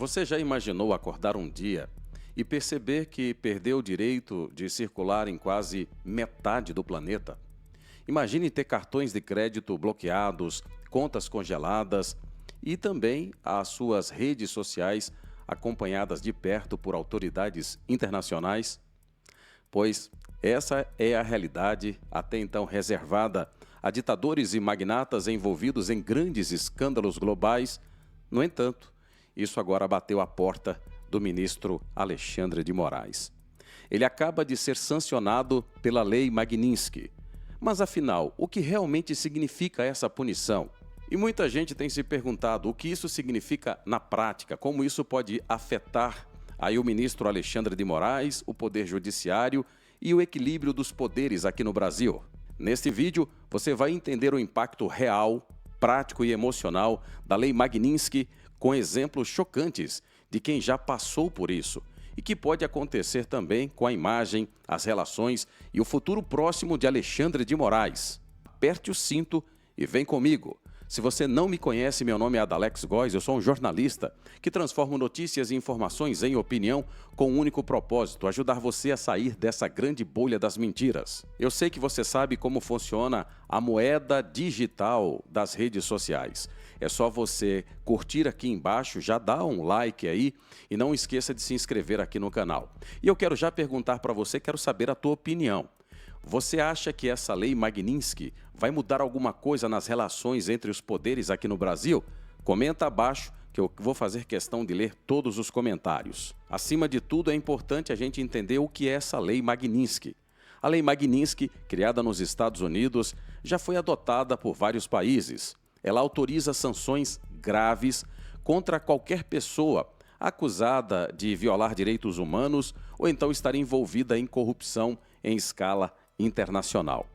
Você já imaginou acordar um dia e perceber que perdeu o direito de circular em quase metade do planeta? Imagine ter cartões de crédito bloqueados, contas congeladas e também as suas redes sociais acompanhadas de perto por autoridades internacionais? Pois essa é a realidade até então reservada a ditadores e magnatas envolvidos em grandes escândalos globais. No entanto, isso agora bateu à porta do ministro Alexandre de Moraes. Ele acaba de ser sancionado pela Lei Magnitsky. Mas afinal, o que realmente significa essa punição? E muita gente tem se perguntado o que isso significa na prática, como isso pode afetar aí o ministro Alexandre de Moraes, o Poder Judiciário e o equilíbrio dos poderes aqui no Brasil. Neste vídeo, você vai entender o impacto real, prático e emocional da Lei Magnitsky com exemplos chocantes de quem já passou por isso e que pode acontecer também com a imagem, as relações e o futuro próximo de Alexandre de Moraes. Aperte o cinto e vem comigo. Se você não me conhece, meu nome é Adalex Góes, eu sou um jornalista que transformo notícias e informações em opinião com um único propósito: ajudar você a sair dessa grande bolha das mentiras. Eu sei que você sabe como funciona a moeda digital das redes sociais. É só você curtir aqui embaixo, já dá um like aí e não esqueça de se inscrever aqui no canal. E eu quero já perguntar para você, quero saber a tua opinião. Você acha que essa Lei Magnitsky vai mudar alguma coisa nas relações entre os poderes aqui no Brasil? Comenta abaixo que eu vou fazer questão de ler todos os comentários. Acima de tudo, é importante a gente entender o que é essa Lei Magnitsky. A Lei Magnitsky, criada nos Estados Unidos, já foi adotada por vários países. Ela autoriza sanções graves contra qualquer pessoa acusada de violar direitos humanos ou então estar envolvida em corrupção em escala internacional.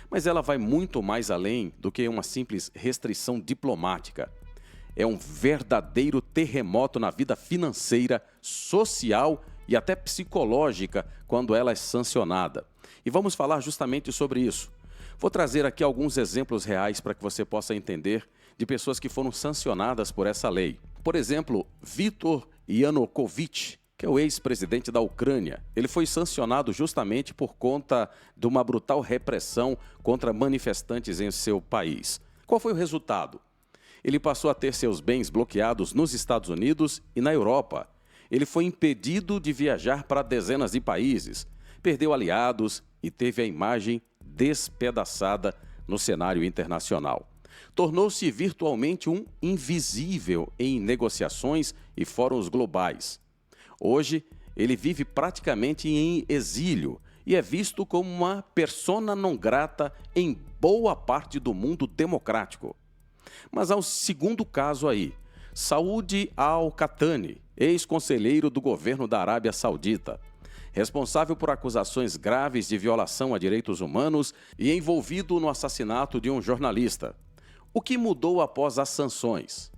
Mas ela vai muito mais além do que uma simples restrição diplomática. É um verdadeiro terremoto na vida financeira, social e até psicológica quando ela é sancionada. E vamos falar justamente sobre isso. Vou trazer aqui alguns exemplos reais para que você possa entender de pessoas que foram sancionadas por essa lei. Por exemplo, Viktor Yanukovych, que é o ex-presidente da Ucrânia. Ele foi sancionado justamente por conta de uma brutal repressão contra manifestantes em seu país. Qual foi o resultado? Ele passou a ter seus bens bloqueados nos Estados Unidos e na Europa. Ele foi impedido de viajar para dezenas de países, perdeu aliados e teve a imagem despedaçada no cenário internacional. Tornou-se virtualmente um invisível em negociações e fóruns globais. Hoje, ele vive praticamente em exílio e é visto como uma persona non grata em boa parte do mundo democrático. Mas há um segundo caso aí. Saud Al-Qahtani, ex-conselheiro do governo da Arábia Saudita, responsável por acusações graves de violação a direitos humanos e envolvido no assassinato de um jornalista. O que mudou após as sanções?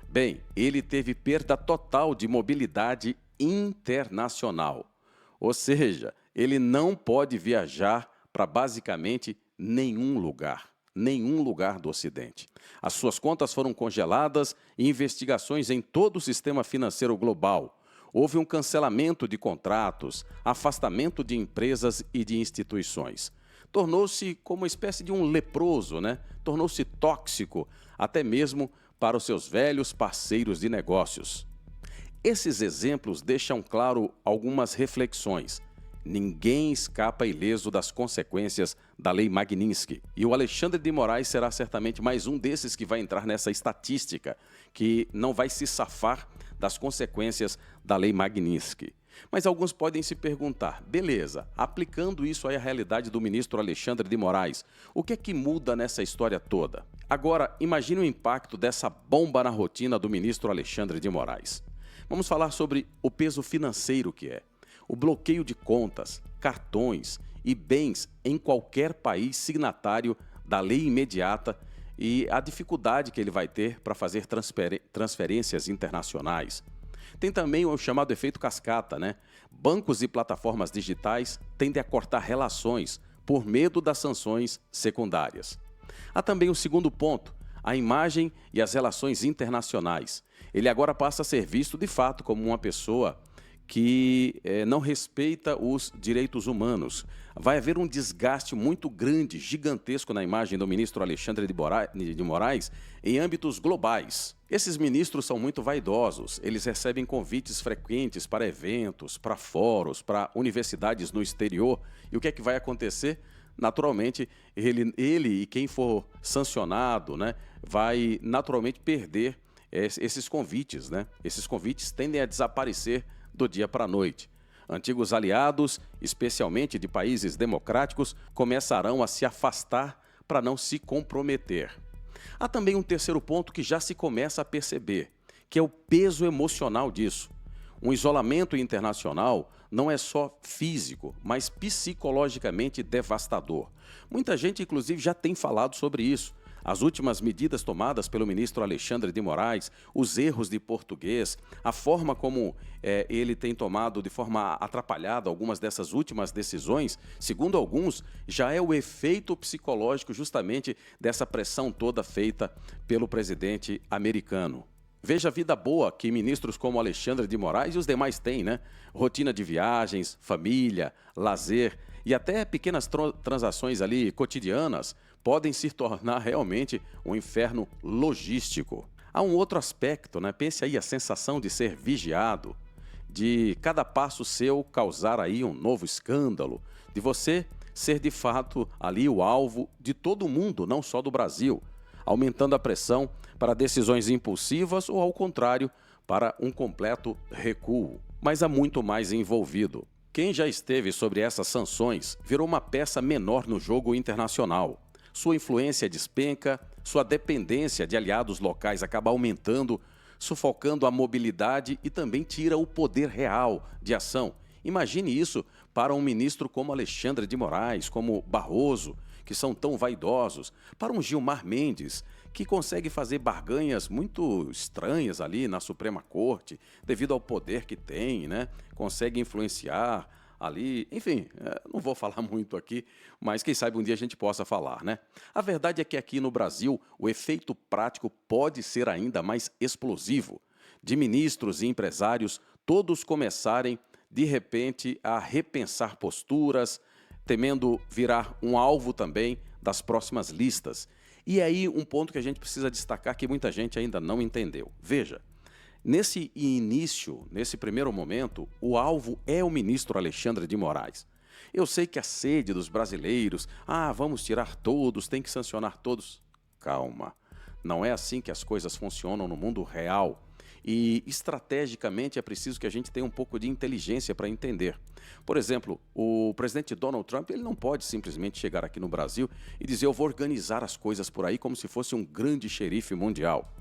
Bem, ele teve perda total de mobilidade internacional. Ou seja, ele não pode viajar para basicamente nenhum lugar do Ocidente. As suas contas foram congeladas e investigações em todo o sistema financeiro global. Houve um cancelamento de contratos, afastamento de empresas e de instituições. Tornou-se como uma espécie de um leproso, né? Tornou-se tóxico, até mesmo para os seus velhos parceiros de negócios. Esses exemplos deixam claro algumas reflexões. Ninguém escapa ileso das consequências da Lei Magnitsky. E o Alexandre de Moraes será certamente mais um desses que vai entrar nessa estatística, que não vai se safar das consequências da Lei Magnitsky. Mas alguns podem se perguntar, beleza, aplicando isso aí à realidade do ministro Alexandre de Moraes, o que é que muda nessa história toda? Agora, imagine o impacto dessa bomba na rotina do ministro Alexandre de Moraes. Vamos falar sobre o peso financeiro que é. O bloqueio de contas, cartões e bens em qualquer país signatário da lei imediata e a dificuldade que ele vai ter para fazer transferências internacionais. Tem também o chamado efeito cascata, né? Bancos e plataformas digitais tendem a cortar relações por medo das sanções secundárias. Há também o segundo ponto, a imagem e as relações internacionais. Ele agora passa a ser visto, de fato, como uma pessoa que não respeita os direitos humanos. Vai haver um desgaste muito grande, gigantesco na imagem do ministro Alexandre de Moraes em âmbitos globais. Esses ministros são muito vaidosos, eles recebem convites frequentes para eventos, para fóruns, para universidades no exterior. E o que é que vai acontecer? Naturalmente, ele e quem for sancionado, né, vai naturalmente perder esses convites, né? Esses convites tendem a desaparecer do dia para a noite. Antigos aliados, especialmente de países democráticos, começarão a se afastar para não se comprometer. Há também um terceiro ponto que já se começa a perceber, que é o peso emocional disso. Um isolamento internacional não é só físico, mas psicologicamente devastador. Muita gente, inclusive, já tem falado sobre isso. As últimas medidas tomadas pelo ministro Alexandre de Moraes, os erros de português, a forma como ele tem tomado de forma atrapalhada algumas dessas últimas decisões, segundo alguns, já é o efeito psicológico justamente dessa pressão toda feita pelo presidente americano. Veja a vida boa que ministros como Alexandre de Moraes e os demais têm, né? Rotina de viagens, família, lazer e até pequenas transações ali cotidianas podem se tornar realmente um inferno logístico. Há um outro aspecto, né? Pense aí a sensação de ser vigiado, de cada passo seu causar aí um novo escândalo, de você ser de fato ali o alvo de todo mundo, não só do Brasil, aumentando a pressão para decisões impulsivas ou, ao contrário, para um completo recuo. Mas há muito mais envolvido. Quem já esteve sobre essas sanções virou uma peça menor no jogo internacional. Sua influência despenca, sua dependência de aliados locais acaba aumentando, sufocando a mobilidade e também tira o poder real de ação. Imagine isso para um ministro como Alexandre de Moraes, como Barroso, que são tão vaidosos, para um Gilmar Mendes, que consegue fazer barganhas muito estranhas ali na Suprema Corte, devido ao poder que tem, né? Consegue influenciar ali, enfim, não vou falar muito aqui, mas quem sabe um dia a gente possa falar, né? A verdade é que aqui no Brasil o efeito prático pode ser ainda mais explosivo, de ministros e empresários todos começarem de repente a repensar posturas, temendo virar um alvo também das próximas listas. E aí um ponto que a gente precisa destacar que muita gente ainda não entendeu. Veja, nesse início, nesse primeiro momento, o alvo é o ministro Alexandre de Moraes. Eu sei que a sede dos brasileiros, vamos tirar todos, tem que sancionar todos. Calma, não é assim que as coisas funcionam no mundo real. E estrategicamente é preciso que a gente tenha um pouco de inteligência para entender. Por exemplo, o presidente Donald Trump ele não pode simplesmente chegar aqui no Brasil e dizer eu vou organizar as coisas por aí como se fosse um grande xerife mundial.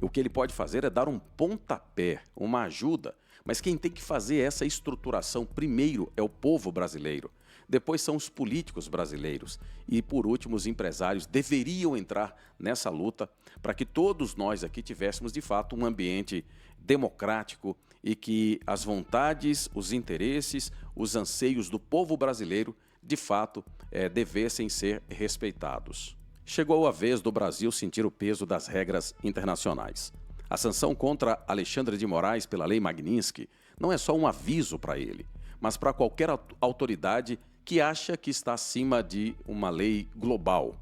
O que ele pode fazer é dar um pontapé, uma ajuda, mas quem tem que fazer essa estruturação primeiro é o povo brasileiro. Depois são os políticos brasileiros e, por último, os empresários deveriam entrar nessa luta para que todos nós aqui tivéssemos, de fato, um ambiente democrático e que as vontades, os interesses, os anseios do povo brasileiro, de fato, devessem ser respeitados. Chegou a vez do Brasil sentir o peso das regras internacionais. A sanção contra Alexandre de Moraes pela Lei Magnitsky não é só um aviso para ele, mas para qualquer autoridade que acha que está acima de uma lei global.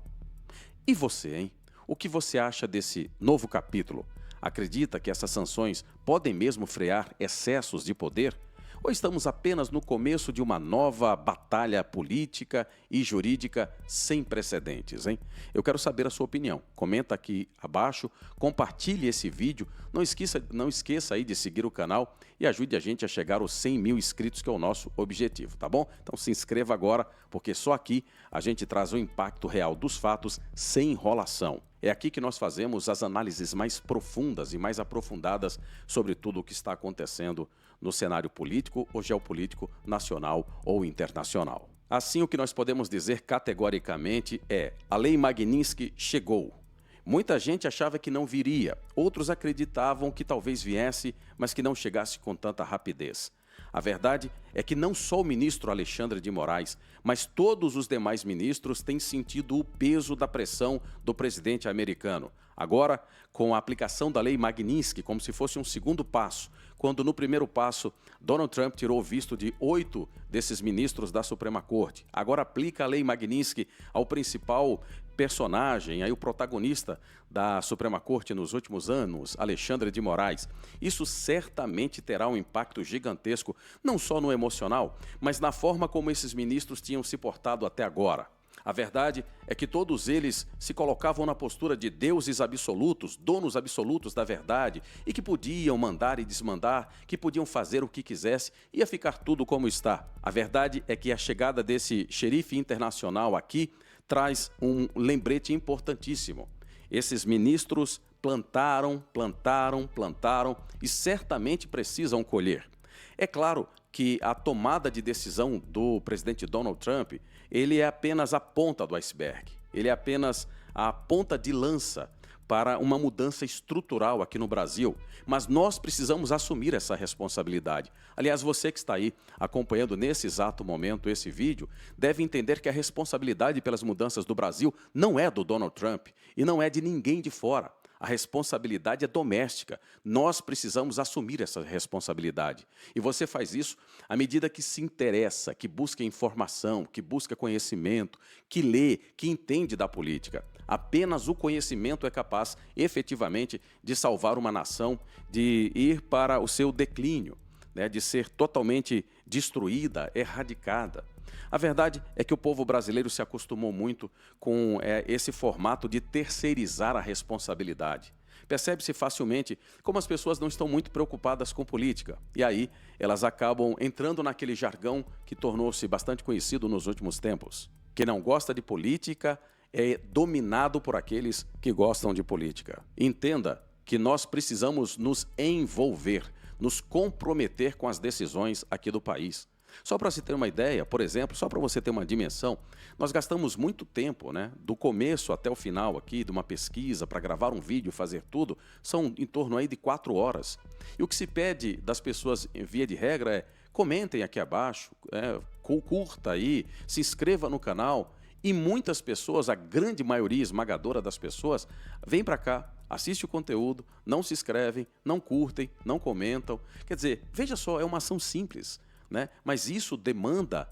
E você, hein? O que você acha desse novo capítulo? Acredita que essas sanções podem mesmo frear excessos de poder? Ou estamos apenas no começo de uma nova batalha política e jurídica sem precedentes, hein? Eu quero saber a sua opinião. Comenta aqui abaixo, compartilhe esse vídeo, não esqueça aí de seguir o canal e ajude a gente a chegar aos 100 mil inscritos, que é o nosso objetivo, tá bom? Então se inscreva agora, porque só aqui a gente traz o impacto real dos fatos sem enrolação. É aqui que nós fazemos as análises mais profundas e mais aprofundadas sobre tudo o que está acontecendo no cenário político ou geopolítico nacional ou internacional. Assim, o que nós podemos dizer categoricamente é: a Lei Magnitsky chegou. Muita gente achava que não viria, outros acreditavam que talvez viesse, mas que não chegasse com tanta rapidez. A verdade é que não só o ministro Alexandre de Moraes, mas todos os demais ministros têm sentido o peso da pressão do presidente americano. Agora, com a aplicação da lei Magnitsky, como se fosse um segundo passo, quando no primeiro passo Donald Trump tirou o visto de 8 desses ministros da Suprema Corte. Agora aplica a lei Magnitsky ao principal personagem, aí o protagonista da Suprema Corte nos últimos anos, Alexandre de Moraes. Isso certamente terá um impacto gigantesco, não só no emocional, mas na forma como esses ministros tinham se portado até agora. A verdade é que todos eles se colocavam na postura de deuses absolutos, donos absolutos da verdade, e que podiam mandar e desmandar, que podiam fazer o que quisesse, ia ficar tudo como está. A verdade é que a chegada desse xerife internacional aqui traz um lembrete importantíssimo. Esses ministros plantaram e certamente precisam colher. É claro que a tomada de decisão do presidente Donald Trump, ele é apenas a ponta do iceberg. Ele é apenas a ponta de lança para uma mudança estrutural aqui no Brasil. Mas nós precisamos assumir essa responsabilidade. Aliás, você que está aí acompanhando nesse exato momento esse vídeo, deve entender que a responsabilidade pelas mudanças do Brasil não é do Donald Trump e não é de ninguém de fora. A responsabilidade é doméstica. Nós precisamos assumir essa responsabilidade. E você faz isso à medida que se interessa, que busca informação, que busca conhecimento, que lê, que entende da política. Apenas o conhecimento é capaz, efetivamente, de salvar uma nação, de ir para o seu declínio, né, de ser totalmente destruída, erradicada. A verdade é que o povo brasileiro se acostumou muito com esse formato de terceirizar a responsabilidade. Percebe-se facilmente como as pessoas não estão muito preocupadas com política. E aí elas acabam entrando naquele jargão que tornou-se bastante conhecido nos últimos tempos. Quem não gosta de política é dominado por aqueles que gostam de política. Entenda que nós precisamos nos envolver, nos comprometer com as decisões aqui do país. Só para se ter uma ideia, por exemplo, só para você ter uma dimensão, nós gastamos muito tempo, né, do começo até o final aqui, de uma pesquisa, para gravar um vídeo, fazer tudo, são em torno aí de 4 horas. E o que se pede das pessoas, em via de regra, é comentem aqui abaixo, curta aí, se inscreva no canal. E muitas pessoas, a grande maioria esmagadora das pessoas, vem para cá, assiste o conteúdo, não se inscrevem, não curtem, não comentam. Quer dizer, veja só, é uma ação simples, né? Mas isso demanda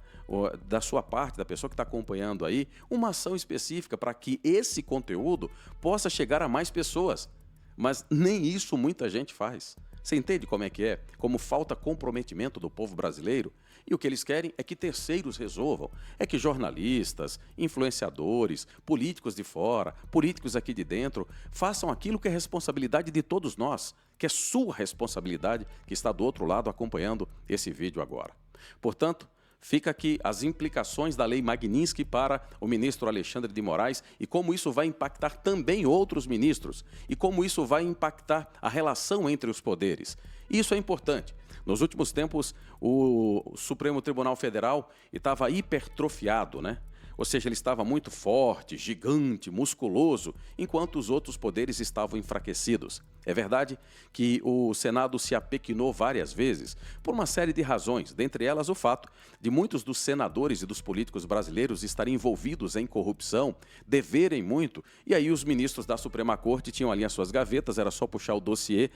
da sua parte, da pessoa que está acompanhando aí, uma ação específica para que esse conteúdo possa chegar a mais pessoas. Mas nem isso muita gente faz. Você entende como é que é? Como falta comprometimento do povo brasileiro? E o que eles querem é que terceiros resolvam. É que jornalistas, influenciadores, políticos de fora, políticos aqui de dentro, façam aquilo que é responsabilidade de todos nós, que é sua responsabilidade, que está do outro lado acompanhando esse vídeo agora. Portanto, fica aqui as implicações da lei Magnitsky para o ministro Alexandre de Moraes e como isso vai impactar também outros ministros e como isso vai impactar a relação entre os poderes. Isso é importante. Nos últimos tempos, o Supremo Tribunal Federal estava hipertrofiado, né? Ou seja, ele estava muito forte, gigante, musculoso, enquanto os outros poderes estavam enfraquecidos. É verdade que o Senado se apequinou várias vezes por uma série de razões, dentre elas o fato de muitos dos senadores e dos políticos brasileiros estarem envolvidos em corrupção, deverem muito, e aí os ministros da Suprema Corte tinham ali as suas gavetas, era só puxar o dossiê,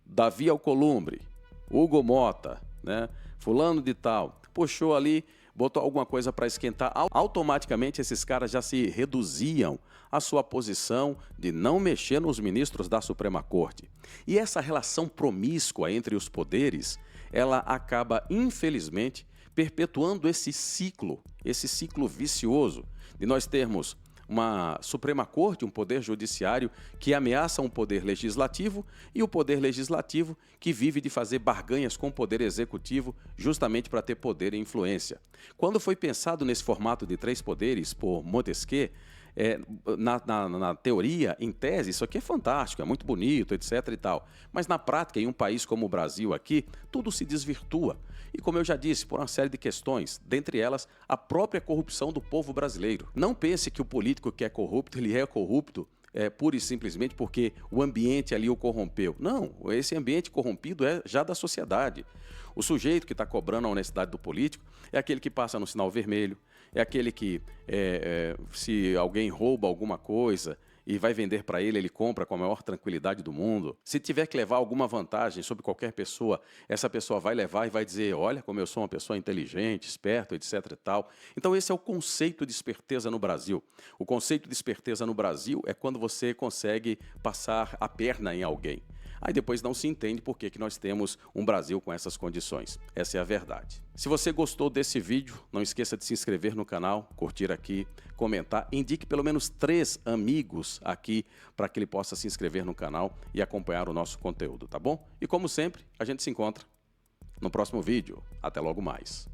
Davi Alcolumbre, Hugo Mota, né, fulano de tal, puxou ali, botou alguma coisa para esquentar, automaticamente esses caras já se reduziam à sua posição de não mexer nos ministros da Suprema Corte. E essa relação promíscua entre os poderes, ela acaba, infelizmente, perpetuando esse ciclo vicioso de nós termos uma Suprema Corte, um poder judiciário que ameaça um poder legislativo e o poder legislativo que vive de fazer barganhas com o poder executivo justamente para ter poder e influência. Quando foi pensado nesse formato de 3 poderes por Montesquieu, na teoria, em tese, isso aqui é fantástico, é muito bonito, etc. e tal. Mas na prática, em um país como o Brasil aqui, tudo se desvirtua. E como eu já disse, por uma série de questões, dentre elas, a própria corrupção do povo brasileiro. Não pense que o político que é corrupto, ele é corrupto pura e simplesmente porque o ambiente ali o corrompeu. Não, esse ambiente corrompido é já da sociedade. O sujeito que está cobrando a honestidade do político é aquele que passa no sinal vermelho, é aquele que, se alguém rouba alguma coisa, e vai vender para ele, ele compra com a maior tranquilidade do mundo. Se tiver que levar alguma vantagem sobre qualquer pessoa, essa pessoa vai levar e vai dizer, olha como eu sou uma pessoa inteligente, esperto, etc e tal. Então esse é o conceito de esperteza no Brasil. O conceito de esperteza no Brasil é quando você consegue passar a perna em alguém. Aí depois não se entende por que nós temos um Brasil com essas condições. Essa é a verdade. Se você gostou desse vídeo, não esqueça de se inscrever no canal, curtir aqui, comentar. Indique pelo menos 3 amigos aqui para que ele possa se inscrever no canal e acompanhar o nosso conteúdo, tá bom? E como sempre, a gente se encontra no próximo vídeo. Até logo mais.